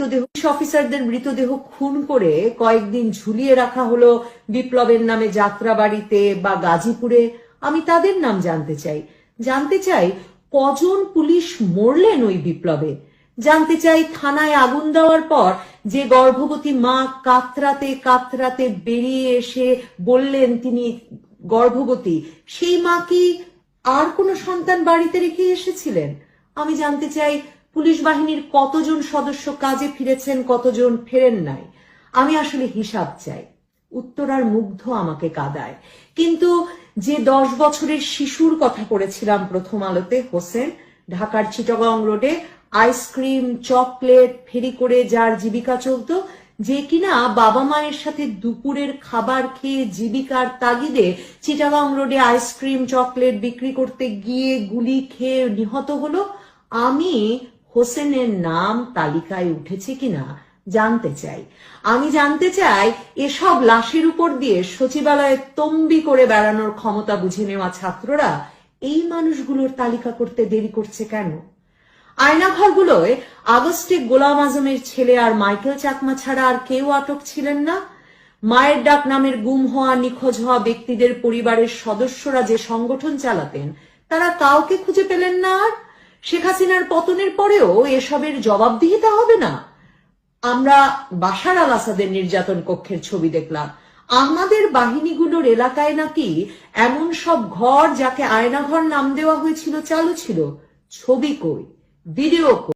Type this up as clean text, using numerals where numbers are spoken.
Police অফিসারদের মৃতদেহ খুন করে কয়েকদিন ঝুলিয়ে রাখা হলো বিপ্লবের নামে যাত্রাবাড়িতে বা গাজীপুরে। আমি তাদের নাম জানতে চাই কজন পুলিশ মরলেন ওই বিপ্লবে। জানতে চাই থানায় আগুন দেওয়ার পর যে গর্ভবতী মা কাতরাতে কাতরাতে বেরিয়ে এসে বললেন তিনি গর্ভবতী, সেই মা কি আর কোনো সন্তান বাড়িতে রেখে এসেছিলেন? আমি জানতে চাই পুলিশ বাহিনীর কতজন সদস্য কাজে ফিরেছেন, কতজন ফেরেন নাই। আমি আসলে হিসাব চাই। উত্তরার মুগ্ধ আমাকে কাঁদায়, কিন্তু যে 10 বছরের শিশুর কথা পড়েছিলাম প্রথম আলোতে, হোসেন, ঢাকার চিটাগং রোডে আইসক্রিম চকলেট ফেরি করে যার জীবিকা চলতো, যে কিনা বাবা মায়ের সাথে দুপুরের খাবার খেয়ে জীবিকার তাগিদে চিটাগং রোডে আইসক্রিম চকলেট বিক্রি করতে গিয়ে গুলি খেয়ে নিহত হলো, আমি হোসেনের নাম তালিকায় উঠেছে কিনা জানতে চাই। আমি জানতে চাই এসব লাশের উপর দিয়ে সচিবালয়ে তম্বি করে বেড়ানোর ক্ষমতা বুঝে নেওয়া ছাত্ররা এই মানুষগুলোর তালিকা করতে দেরি করছে কেন? আয়নাঘরগুলোয় আগস্টে গোলাম আজমের ছেলে আর মাইকেল চাকমা ছাড়া আর কেউ আটক ছিলেন না। মায়ের ডাক নামের গুম হওয়া নিখোঁজ হওয়া ব্যক্তিদের পরিবারের সদস্যরা যে সংগঠন চালাতেন, তারা কাউকে খুঁজে পেলেন না। আর শেখ হাসিনার পতনের পরেও এসবের জবাবদিহিতা হবে না। আমরা বাশার আল আসাদের নির্যাতন কক্ষের ছবি দেখলাম। আমাদের বাহিনীগুলোর এলাকায় নাকি এমন সব ঘর যাকে আয়নাঘর নাম দেওয়া হয়েছিল চালু ছিল। ছবি কই, ভিডিও কই?